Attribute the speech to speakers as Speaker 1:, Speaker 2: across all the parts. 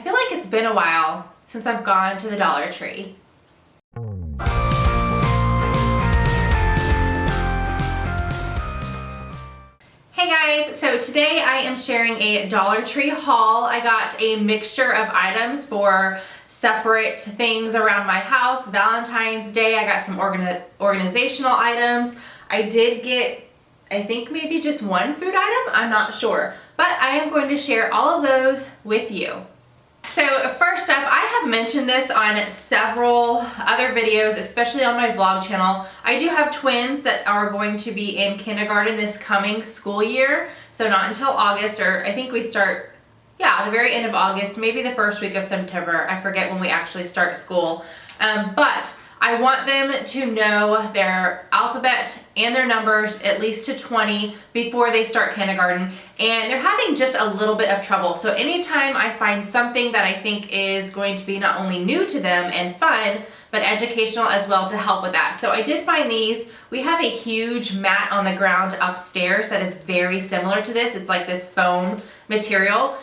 Speaker 1: feel like it's been a while since I've gone to the Dollar Tree. Hey guys, so today I am sharing a Dollar Tree haul. I got a mixture of items for separate things around my house. Valentine's Day, I got some organizational items. I did get, I think maybe just one food item, I'm not sure. But I am going to share all of those with you. So first up, I have mentioned this on several other videos, especially on my vlog channel. I do have twins that are going to be in kindergarten this coming school year. So not until August, or I think we start, yeah, the very end of August, maybe the first week of September. I forget when we actually start school. But I want them to know their alphabet and their numbers at least to 20 before they start kindergarten, and they're having just a little bit of trouble. So anytime I find something that I think is going to be not only new to them and fun, but educational as well to help with that. So I did find these. We have a huge mat on the ground upstairs that is very similar to this. It's like this foam material.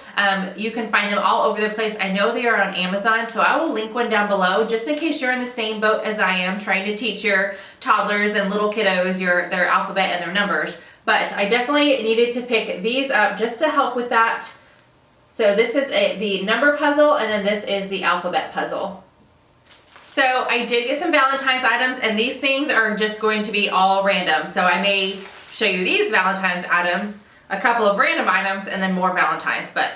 Speaker 1: You can find them all over the place. I know they are on Amazon, so I will link one down below just in case you're in the same boat as I am trying to teach your toddlers and little kiddos their alphabet and their numbers. But I definitely needed to pick these up just to help with that. So this is the number puzzle, and then this is the alphabet puzzle. So I did get some Valentine's items, and these things are just going to be all random. So I may show you these Valentine's items, a couple of random items, and then more Valentine's, but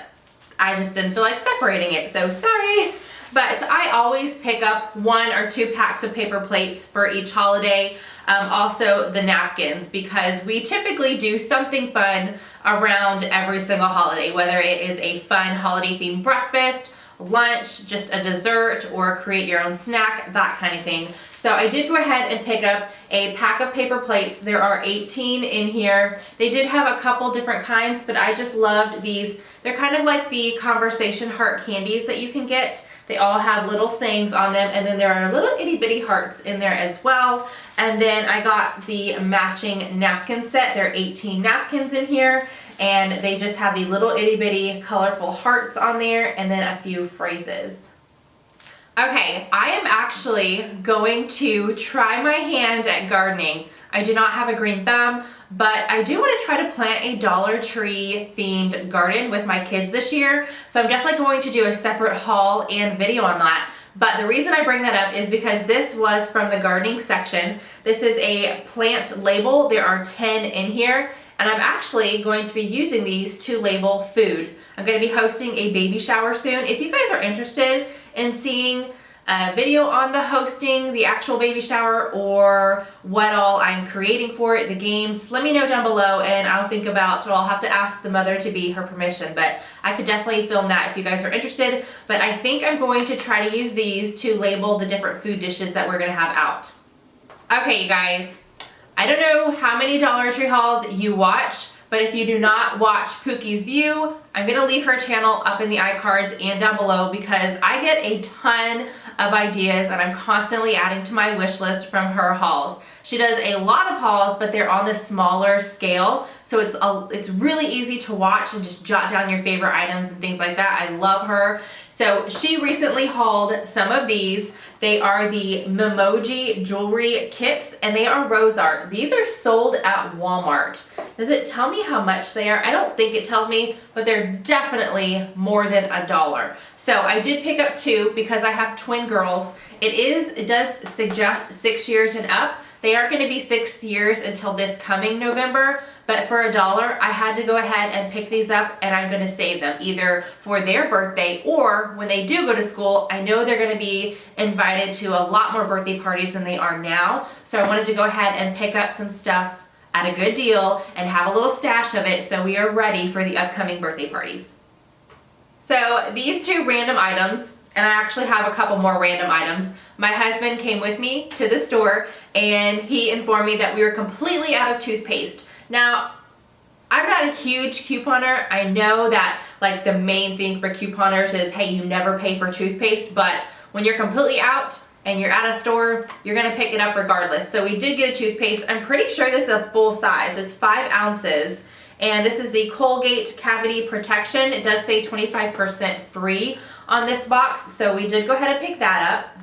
Speaker 1: I just didn't feel like separating it, so sorry. But I always pick up 1 or 2 packs of paper plates for each holiday. Also the napkins, because we typically do something fun around every single holiday, whether it is a fun holiday themed breakfast, lunch, just a dessert, or create your own snack, that kind of thing. So I did go ahead and pick up a pack of paper plates. There are 18 in here. They did have a couple different kinds, but I just loved these. They're kind of like the conversation heart candies that you can get. They all have little sayings on them, and then there are little itty bitty hearts in there as well. And then I got the matching napkin set. There are 18 napkins in here, and they just have the little itty bitty colorful hearts on there, and then a few phrases. Okay, I am actually going to try my hand at gardening. I do not have a green thumb, but I do want to try to plant a Dollar Tree themed garden with my kids this year. So I'm definitely going to do a separate haul and video on that. But the reason I bring that up is because this was from the gardening section. This is a plant label. There are 10 in here, and I'm actually going to be using these to label food. I'm going to be hosting a baby shower soon. If you guys are interested in seeing a video on the hosting, the actual baby shower, or what all I'm creating for it, the games, let me know down below, and I'll think about, so I'll have to ask the mother to be her permission, but I could definitely film that if you guys are interested. But I think I'm going to try to use these to label the different food dishes that we're gonna have out. Okay, you guys, I don't know how many Dollar Tree hauls you watch, but if you do not watch Pookie's View, I'm gonna leave her channel up in the iCards and down below, because I get a ton of ideas and I'm constantly adding to my wish list from her hauls. She does a lot of hauls, but they're on the smaller scale, so it's really easy to watch and just jot down your favorite items and things like that. I love her. So she recently hauled some of these. They are the Memoji jewelry kits, and they are rose art. These are sold at Walmart. Does it tell me how much they are? I don't think it tells me, but they're definitely more than $1. So I did pick up 2 because I have twin girls. It does suggest 6 years and up. They aren't going to be 6 years until this coming November, but for $1, I had to go ahead and pick these up, and I'm going to save them either for their birthday or when they do go to school. I know they're going to be invited to a lot more birthday parties than they are now, so I wanted to go ahead and pick up some stuff at a good deal and have a little stash of it so we are ready for the upcoming birthday parties. So these 2 random items, and I actually have a couple more random items. My husband came with me to the store, and he informed me that we were completely out of toothpaste. Now, I'm not a huge couponer. I know that like the main thing for couponers is, hey, you never pay for toothpaste, but when you're completely out and you're at a store, you're gonna pick it up regardless. So we did get a toothpaste. I'm pretty sure this is a full size. It's 5 ounces. And this is the Colgate Cavity Protection. It does say 25% free on this box, so we did go ahead and pick that up.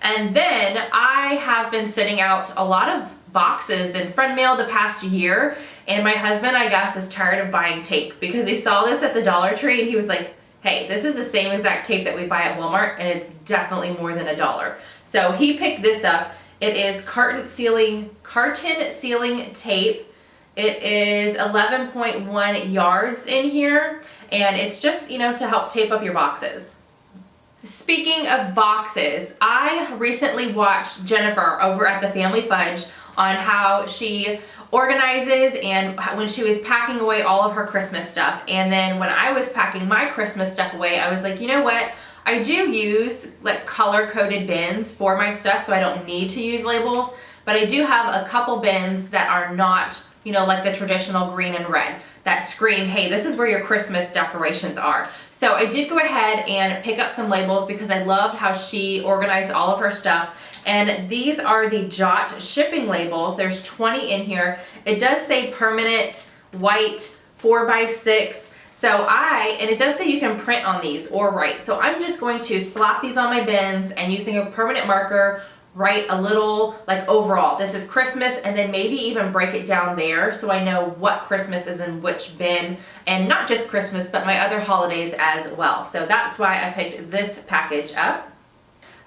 Speaker 1: And then I have been sending out a lot of boxes in friend mail the past year, and my husband, I guess, is tired of buying tape because he saw this at the Dollar Tree and he was like, hey, this is the same exact tape that we buy at Walmart and it's definitely more than $1. So he picked this up. It is carton sealing tape. It is 11.1 yards in here, and it's just, you know, to help tape up your boxes. Speaking of boxes, I recently watched Jennifer over at the Family Fudge on how she organizes and when she was packing away all of her Christmas stuff. And then when I was packing my Christmas stuff away, I was like, you know what? I do use like color-coded bins for my stuff, so I don't need to use labels, but I do have a couple bins that are not, you know, like the traditional green and red that scream, hey, this is where your Christmas decorations are. So I did go ahead and pick up some labels because I loved how she organized all of her stuff. And these are the Jot shipping labels. There's 20 in here. It does say permanent white 4x6. And it does say you can print on these or write. So I'm just going to slap these on my bins and using a permanent marker, write a little like overall, this is Christmas, and then maybe even break it down there so I know what Christmas is in which bin, and not just Christmas, but my other holidays as well. So that's why I picked this package up.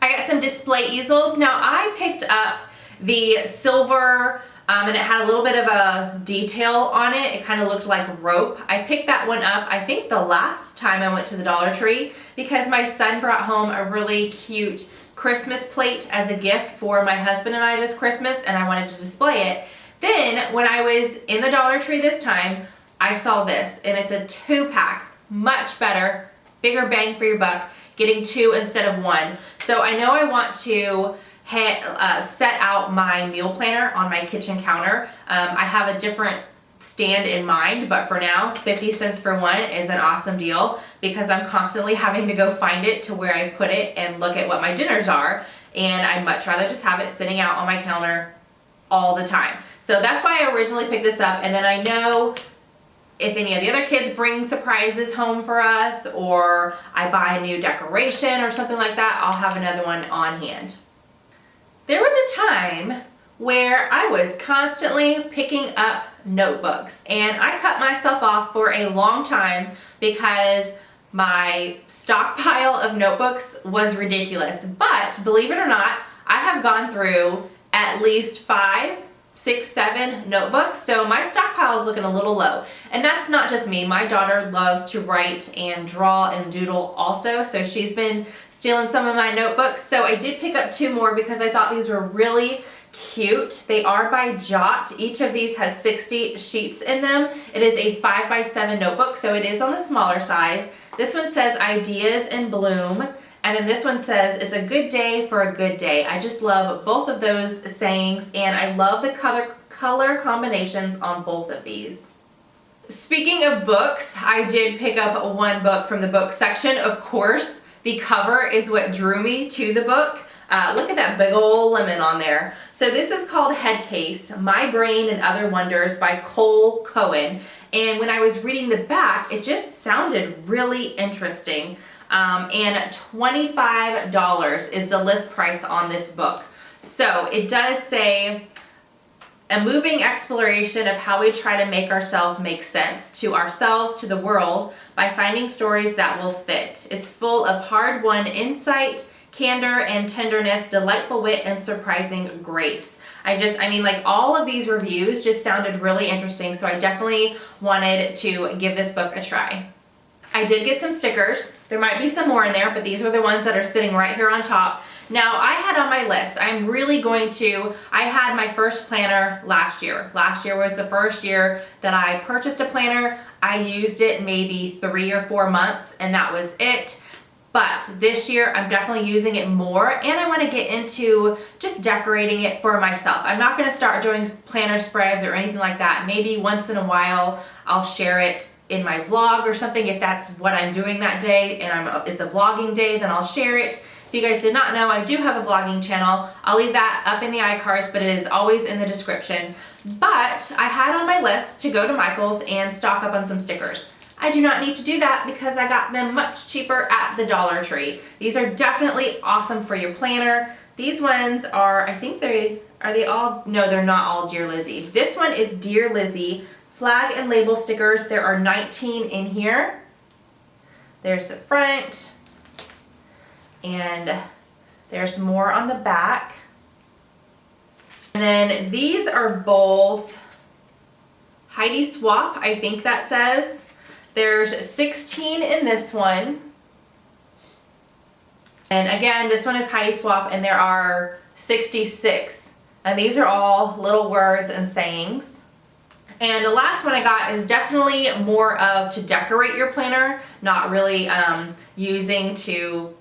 Speaker 1: I got some display easels. Now I picked up the silver, and it had a little bit of a detail on it. It kind of looked like rope. I picked that one up, I think the last time I went to the Dollar Tree, because my son brought home a really cute Christmas plate as a gift for my husband and I this Christmas, and I wanted to display it. Then when I was in the Dollar Tree this time, I saw this, and it's a 2-pack, much better, bigger bang for your buck, getting 2 instead of 1. So I know I want to set out my meal planner on my kitchen counter. I have a different stand in mind, but for now 50 cents for one is an awesome deal because I'm constantly having to go find it to where I put it and look at what my dinners are, and I'd much rather just have it sitting out on my counter all the time. So that's why I originally picked this up, and then I know if any of the other kids bring surprises home for us, or I buy a new decoration or something like that, I'll have another one on hand. There was a time where I was constantly picking up notebooks, and I cut myself off for a long time because my stockpile of notebooks was ridiculous. But believe it or not, I have gone through at least 5, 6, 7 notebooks, so my stockpile is looking a little low. And that's not just me. My daughter loves to write and draw and doodle also, so she's been stealing some of my notebooks. So I did pick up 2 more because I thought these were really cute. They are by Jot. Each of these has 60 sheets in them. It is a 5x7 notebook, so it is on the smaller size. This one says Ideas in Bloom, and then this one says It's a Good Day for a Good Day. I just love both of those sayings, and I love the color combinations on both of these. Speaking of books, I did pick up 1 book from the book section. Of course, the cover is what drew me to the book. Look at that big old lemon on there. So this is called Headcase, My Brain and Other Wonders by Cole Cohen. And when I was reading the back, it just sounded really interesting. And $25 is the list price on this book. So it does say, a moving exploration of how we try to make ourselves make sense to ourselves, to the world, by finding stories that will fit. It's full of hard-won insight, candor and tenderness, delightful wit, and surprising grace. I mean, like, all of these reviews just sounded really interesting, so I definitely wanted to give this book a try. I did get some stickers. There might be some more in there, but these are the ones that are sitting right here on top. Now, I had on my list, I had my first planner last year. Last year was the first year that I purchased a planner. I used it maybe 3 or 4 months, and that was it. But this year, I'm definitely using it more, and I want to get into just decorating it for myself. I'm not going to start doing planner spreads or anything like that. Maybe once in a while, I'll share it in my vlog or something if that's what I'm doing that day, and it's a vlogging day, then I'll share it. If you guys did not know, I do have a vlogging channel. I'll leave that up in the iCards, but it is always in the description. But I had on my list to go to Michael's and stock up on some stickers. I do not need to do that because I got them much cheaper at the Dollar Tree. These are definitely awesome for your planner. These ones are, I think are they all? No, they're not all Dear Lizzie. This one is Dear Lizzie flag and label stickers. There are 19 in here. There's the front, and there's more on the back. And then these are both Heidi Swap, I think that says. There's 16 in this one. And again, this one is Heidi Swap, and there are 66. And these are all little words and sayings. And the last one I got is definitely more of to decorate your planner, not really using to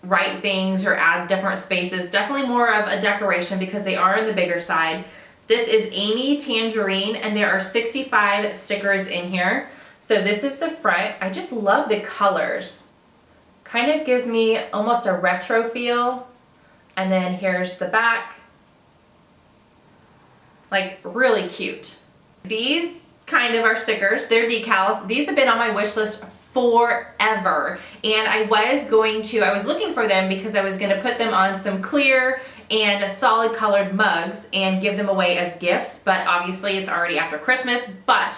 Speaker 1: write things or add different spaces. Definitely more of a decoration because they are in the bigger side. This is Amy Tangerine, and there are 65 stickers in here. So this is the front. I just love the colors. Kind of gives me almost a retro feel. And then here's the back. Like, really cute. These kind of are stickers. They're decals. These have been on my wish list forever, and I was looking for them because I was going to put them on some clear and solid colored mugs and give them away as gifts, but obviously it's already after Christmas. But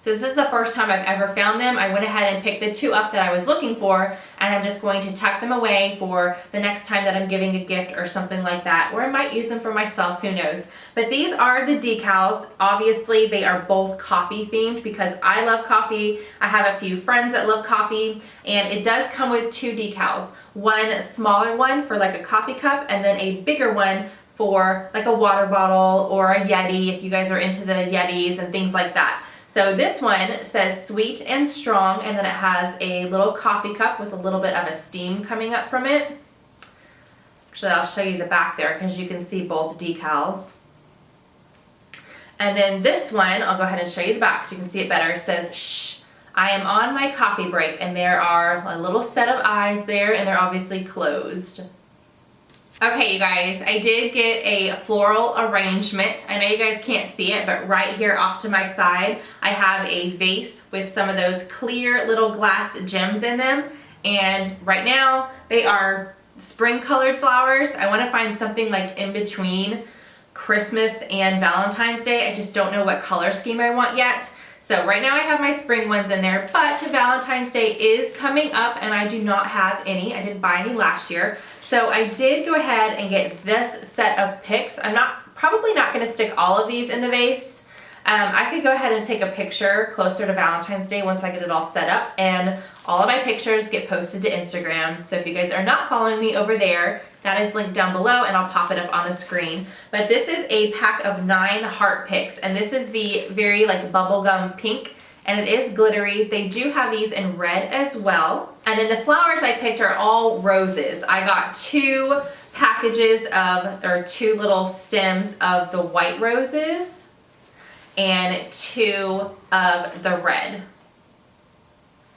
Speaker 1: since this is the first time I've ever found them, I went ahead and picked the two up that I was looking for, and I'm just going to tuck them away for the next time that I'm giving a gift or something like that, or I might use them for myself, who knows. But these are the decals. Obviously, they are both coffee themed because I love coffee. I have a few friends that love coffee, and it does come with two decals. One smaller one for like a coffee cup, and then a bigger one for like a water bottle or a Yeti if you guys are into the Yetis and things like that. So this one says sweet and strong, and then it has a little coffee cup with a little bit of a steam coming up from it. Actually, I'll show you the back there because you can see both decals. And then this one, I'll go ahead and show you the back so you can see it better. It says, shh, I am on my coffee break, and there are a little set of eyes there, and they're obviously closed. Okay, you guys, I did get a floral arrangement. I know you guys can't see it, but right here off to my side, I have a vase with some of those clear little glass gems in them. And right now, they are spring colored flowers. I want to find something like in between Christmas and Valentine's Day. I just don't know what color scheme I want yet. So right now I have my spring ones in there, but Valentine's Day is coming up and I do not have any. I didn't buy any last year. So I did go ahead and get this set of picks. I'm probably not going to stick all of these in the vase. I could go ahead and take a picture closer to Valentine's Day once I get it all set up, and all of my pictures get posted to Instagram. So if you guys are not following me over there, that is linked down below and I'll pop it up on the screen. But this is a pack of 9 heart picks, and this is the very like bubblegum pink, and it is glittery. They do have these in red as well. And then the flowers I picked are all roses. I got 2 packages of, or 2 little stems of the white roses and 2 of the red.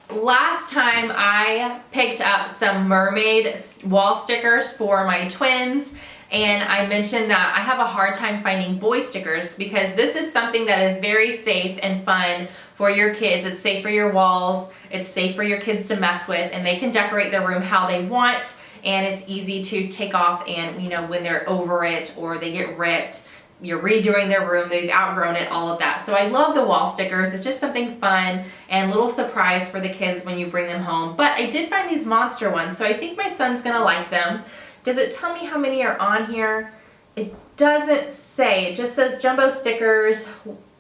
Speaker 1: Last time I picked up some mermaid wall stickers for my twins, and I mentioned that I have a hard time finding boy stickers because this is something that is very safe and fun for your kids. It's safe for your walls, it's safe for your kids to mess with, and they can decorate their room how they want, and it's easy to take off, and you know, when they're over it or they get ripped, you're redoing their room, they've outgrown it, all of that. So I love the wall stickers. It's just something fun and a little surprise for the kids when you bring them home. But I did find these monster ones, so I think my son's gonna like them. Does it tell me how many are on here? It doesn't say. It just says Jumbo Stickers,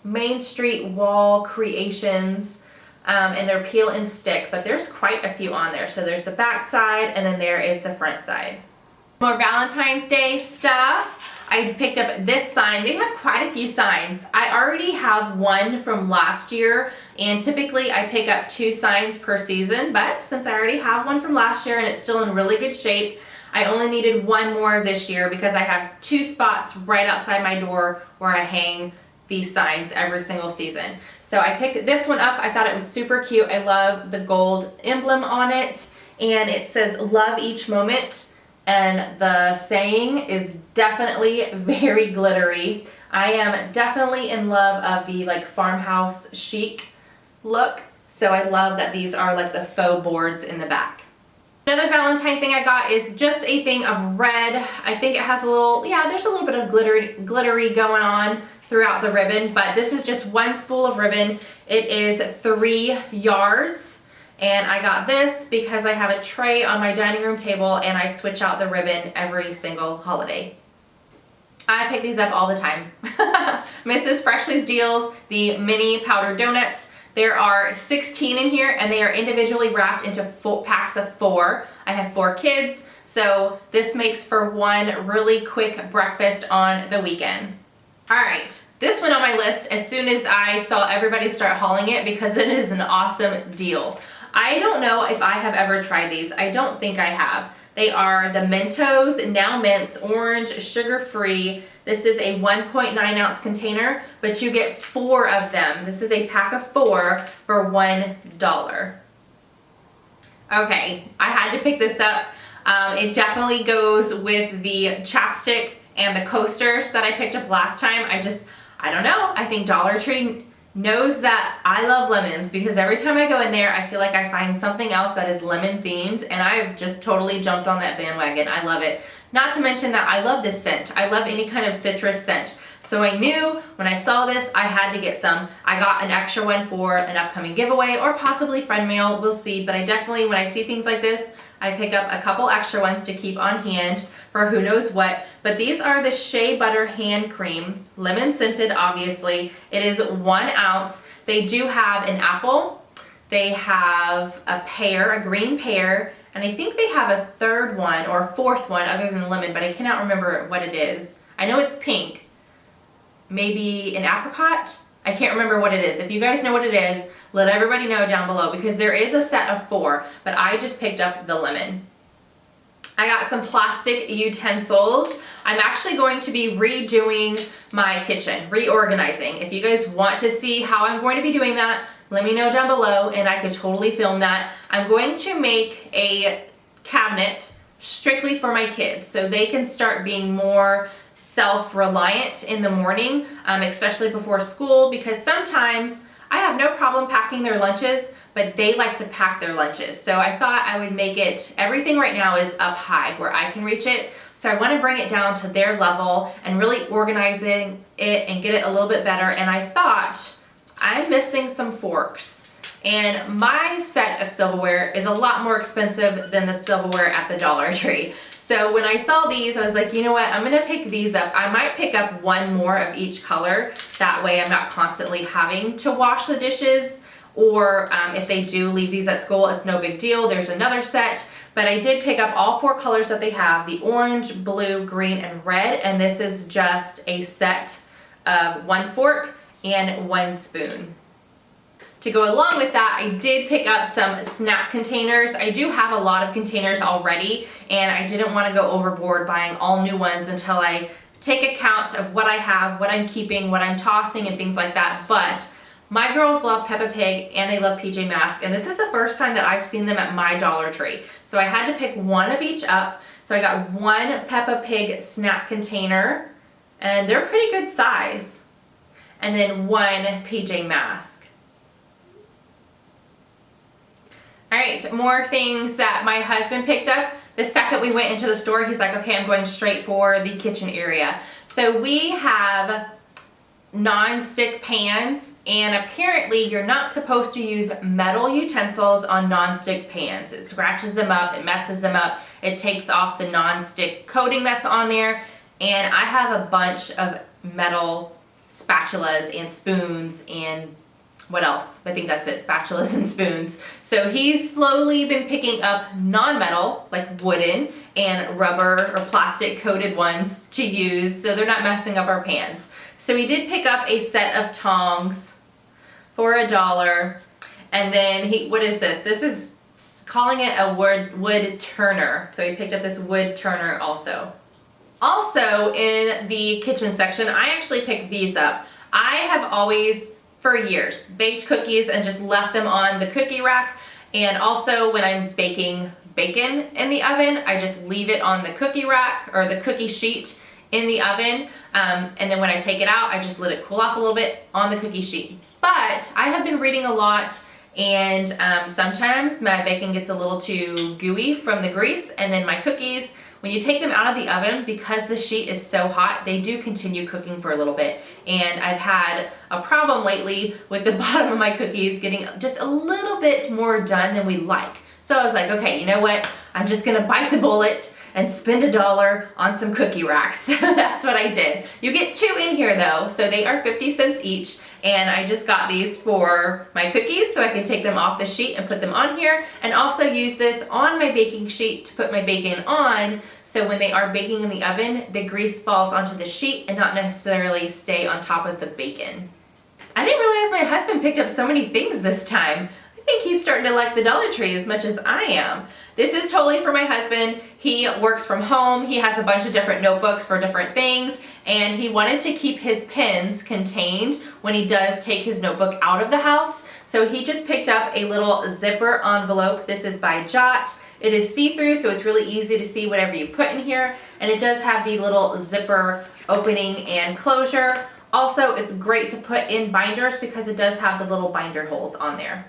Speaker 1: Main Street Wall Creations, and they're peel and stick, but there's quite a few on there. So there's the back side, and then there is the front side. More Valentine's Day stuff. I picked up this sign. They have quite a few signs. I already have one from last year, and typically I pick up 2 signs per season, but since I already have one from last year and it's still in really good shape, I only needed 1 more this year because I have 2 spots right outside my door where I hang these signs every single season. So I picked this one up. I thought it was super cute. I love the gold emblem on it, and it says love each moment. And the saying is definitely very glittery. I am definitely in love of the like farmhouse chic look. So I love that these are like the faux boards in the back. Another Valentine thing I got is just a thing of red. I think it has a little, yeah, there's a little bit of glittery going on throughout the ribbon, but this is just one spool of ribbon. It is 3 yards, and I got this because I have a tray on my dining room table and I switch out the ribbon every single holiday. I pick these up all the time. Mrs. Freshly's Deals, the mini powdered donuts. There are 16 in here and they are individually wrapped into packs of 4. I have 4 kids, so this makes for one really quick breakfast on the weekend. All right, this went on my list as soon as I saw everybody start hauling it because it is an awesome deal. I don't know if I have ever tried these. I don't think I have. They are the Mentos Now Mints Orange Sugar-Free. This is a 1.9 ounce container, but you get 4 of them. This is a pack of 4 for $1. Okay, I had to pick this up. It definitely goes with the chapstick and the coasters that I picked up last time. I don't know. I think Dollar Tree knows that I love lemons because every time I go in there, I feel like I find something else that is lemon themed, and I've just totally jumped on that bandwagon. I love it. Not to mention that I love this scent. I love any kind of citrus scent. So I knew when I saw this, I had to get some. I got an extra one for an upcoming giveaway or possibly friend mail, we'll see. But I definitely, when I see things like this, I pick up a couple extra ones to keep on hand for who knows what. But these are the Shea Butter Hand Cream, lemon scented obviously. It is 1 ounce. They do have an apple, they have a pear, a green pear, and I think they have a 3rd one or a 4th one other than the lemon, but I cannot remember what it is. I know it's pink. Maybe an apricot? I can't remember what it is. If you guys know what it is, let everybody know down below because there is a set of 4, but I just picked up the lemon. I got some plastic utensils. I'm actually going to be redoing my kitchen, reorganizing. If you guys want to see how I'm going to be doing that, let me know down below and I could totally film that. I'm going to make a cabinet strictly for my kids so they can start being more self-reliant in the morning, especially before school, because sometimes I have no problem packing their lunches, but they like to pack their lunches. So I thought I would make it, everything right now is up high where I can reach it. So I want to bring it down to their level and really organizing it and get it a little bit better. And I thought I'm missing some forks. And my set of silverware is a lot more expensive than the silverware at the Dollar Tree. So when I saw these, I was like, you know what, I'm gonna pick these up. I might pick up 1 more of each color. That way I'm not constantly having to wash the dishes, or if they do leave these at school, it's no big deal. There's another set, but I did pick up all 4 colors that they have, the orange, blue, green, and red, and this is just a set of 1 fork and 1 spoon. To go along with that, I did pick up some snack containers. I do have a lot of containers already, and I didn't want to go overboard buying all new ones until I take account of what I have, what I'm keeping, what I'm tossing, and things like that. But my girls love Peppa Pig and they love PJ Masks, and this is the first time that I've seen them at my Dollar Tree. So I had to pick 1 of each up. So I got 1 Peppa Pig snack container, and they're pretty good size. And then 1 PJ Mask. All right, more things that my husband picked up. The second we went into the store, he's like, okay, I'm going straight for the kitchen area. So we have non-stick pans, and apparently you're not supposed to use metal utensils on non-stick pans. It scratches them up, it messes them up, it takes off the non-stick coating that's on there, and I have a bunch of metal spatulas and spoons and what else? I think that's it, spatulas and spoons. So he's slowly been picking up non-metal, like wooden and rubber or plastic coated ones to use so they're not messing up our pans. So he did pick up a set of tongs for $1. And then what is this? This is calling it a wood turner. So he picked up this wood turner also. Also in the kitchen section, I actually picked these up. I have always, for years, baked cookies and just left them on the cookie rack. And also when I'm baking bacon in the oven, I just leave it on the cookie rack or the cookie sheet in the oven. And then when I take it out, I just let it cool off a little bit on the cookie sheet. But I have been reading a lot And sometimes my bacon gets a little too gooey from the grease, and then my cookies, when you take them out of the oven, because the sheet is so hot, they do continue cooking for a little bit. And I've had a problem lately with the bottom of my cookies getting just a little bit more done than we like. So I was like, okay, you know what? I'm just gonna bite the bullet and spend $1 on some cookie racks. That's what I did. You get 2 in here though, so they are 50 cents each. And I just got these for my cookies so I can take them off the sheet and put them on here, and also use this on my baking sheet to put my bacon on, so when they are baking in the oven, the grease falls onto the sheet and not necessarily stay on top of the bacon. I didn't realize my husband picked up so many things this time. I think he's starting to like the Dollar Tree as much as I am. This is totally for my husband. He works from home. He has a bunch of different notebooks for different things, and he wanted to keep his pens contained when he does take his notebook out of the house. So he just picked up a little zipper envelope. This is by Jot. It is see-through, so it's really easy to see whatever you put in here, and it does have the little zipper opening and closure. Also, it's great to put in binders because it does have the little binder holes on there.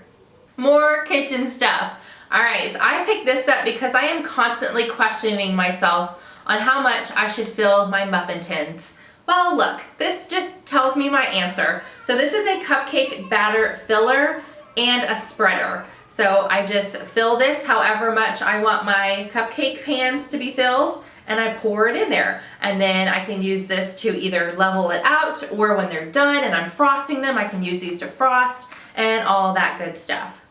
Speaker 1: More kitchen stuff. All right, so I picked this up because I am constantly questioning myself on how much I should fill my muffin tins. Well, look, this just tells me my answer. So this is a cupcake batter filler and a spreader. So I just fill this however much I want my cupcake pans to be filled, and I pour it in there. And then I can use this to either level it out, or when they're done and I'm frosting them, I can use these to frost and all that good stuff.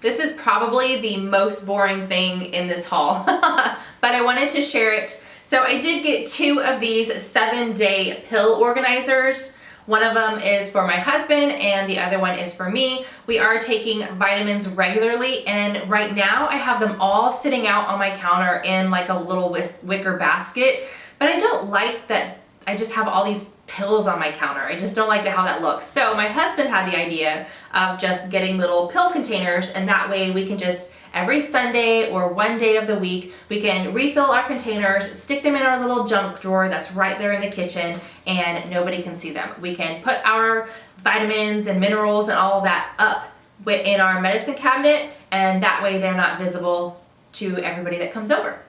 Speaker 1: This is probably the most boring thing in this haul, but I wanted to share it. So I did get 2 of these 7-day pill organizers. One of them is for my husband and the other one is for me. We are taking vitamins regularly, and right now I have them all sitting out on my counter in like a little wicker basket, but I don't like that I just have all these pills on my counter. I just don't like how that looks. So my husband had the idea of just getting little pill containers, and that way we can just every Sunday or one day of the week, we can refill our containers, stick them in our little junk drawer that's right there in the kitchen, and nobody can see them. We can put our vitamins and minerals and all of that up in our medicine cabinet, and that way they're not visible to everybody that comes over.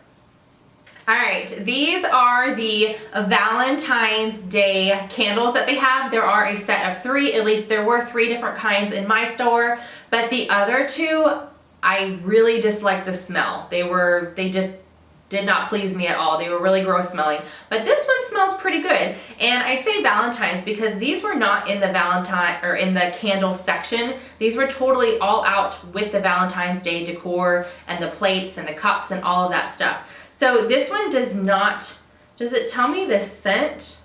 Speaker 1: All right, these are the Valentine's Day candles that they have. There are a set of 3, at least there were 3 different kinds in my store, but the other 2, I really dislike the smell. They just did not please me at all. They were really gross smelling, but this one smells pretty good. And I say Valentine's because these were not in the Valentine or in the candle section. These were totally all out with the Valentine's Day decor and the plates and the cups and all of that stuff. So this one does it tell me the scent?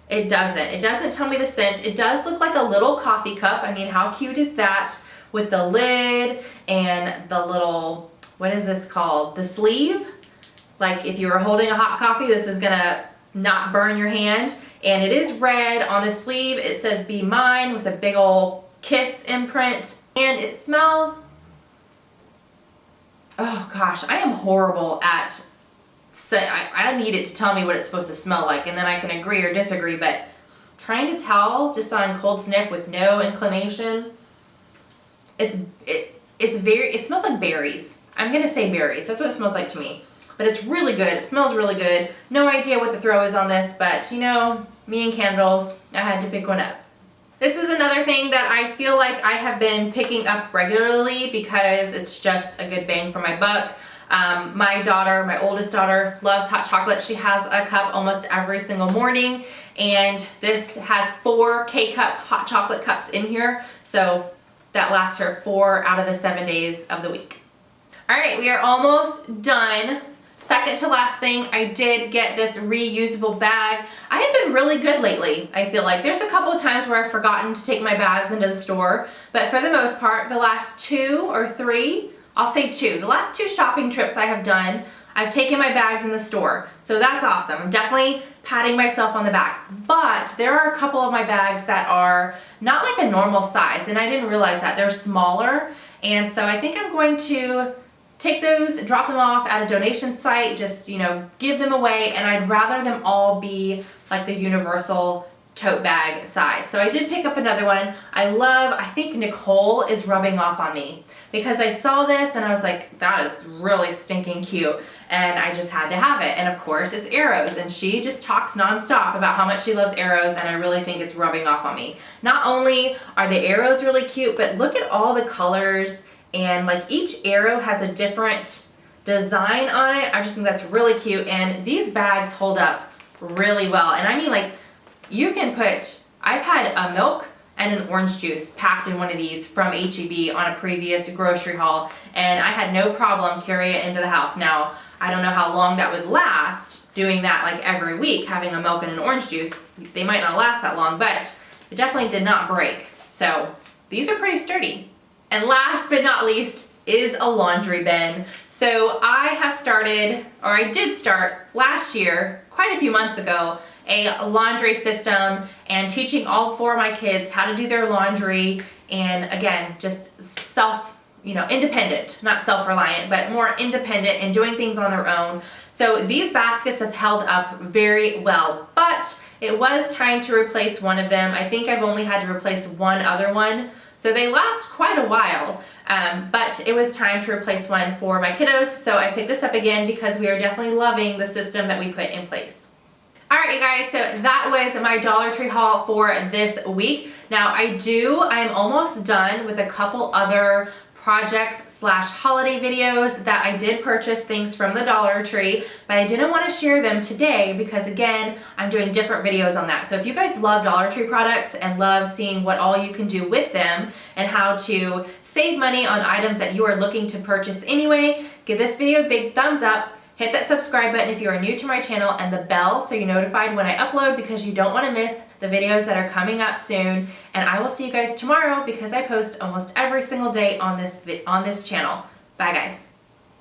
Speaker 1: It doesn't tell me the scent. It does look like a little coffee cup. I mean, how cute is that? With the lid and the little, what is this called? The sleeve. Like if you were holding a hot coffee, this is gonna not burn your hand. And it is red. On the sleeve, it says "Be Mine" with a big old kiss imprint. And it smells, oh gosh, I am horrible at, I need it to tell me what it's supposed to smell like, and then I can agree or disagree, but trying to tell just on cold sniff with no inclination, it smells like berries. I'm gonna say berries. That's what it smells like to me. But it's really good. It smells really good. No idea what the throw is on this, but you know, me and candles, I had to pick one up. This is another thing that I feel like I have been picking up regularly because it's just a good bang for my buck. My daughter, my oldest daughter, loves hot chocolate. She has a cup almost every single morning, and this has 4 K-cup hot chocolate cups in here. So that lasts her 4 out of the 7 days of the week. All right, we are almost done. Second to last thing, I did get this reusable bag. I have been really good lately, I feel like. There's a couple of times where I've forgotten to take my bags into the store, but for the most part, the last 2 or 3, I'll say 2. The last 2 shopping trips I have done, I've taken my bags in the store. So that's awesome. I'm definitely patting myself on the back. But there are a couple of my bags that are not like a normal size, and I didn't realize that. They're smaller, and so I think I'm going to take those, drop them off at a donation site, just, you know, give them away, and I'd rather them all be like the universal tote bag size. So I did pick up another one. I think Nicole is rubbing off on me because I saw this and I was like, that is really stinking cute. And I just had to have it. And of course it's arrows, and she just talks nonstop about how much she loves arrows, and I really think it's rubbing off on me. Not only are the arrows really cute, but look at all the colors, and like each arrow has a different design on it. I just think that's really cute, and these bags hold up really well. And I mean, like, you can put, I've had a milk and an orange juice packed in one of these from HEB on a previous grocery haul, and I had no problem carrying it into the house. Now, I don't know how long that would last doing that like every week, having a milk and an orange juice. They might not last that long, but it definitely did not break. So these are pretty sturdy. And last but not least is a laundry bin. So I have started, or I did start last year, quite a few months ago, a laundry system and teaching all 4 of my kids how to do their laundry, and again, just independent, not self-reliant, but more independent and doing things on their own. So these baskets have held up very well, but it was time to replace one of them. I think I've only had to replace one other one. So they last quite a while, but it was time to replace one for my kiddos. So I picked this up again because we are definitely loving the system that we put in place. All right, you guys, so that was my Dollar Tree haul for this week. Now I'm almost done with a couple other projects/holiday videos that I did purchase things from the Dollar Tree, but I didn't want to share them today because, again, I'm doing different videos on that. So if you guys love Dollar Tree products and love seeing what all you can do with them and how to save money on items that you are looking to purchase anyway, give this video a big thumbs up. Hit that subscribe button if you are new to my channel, and the bell so you're notified when I upload, because you don't want to miss the videos that are coming up soon. And I will see you guys tomorrow because I post almost every single day on this channel. Bye, guys.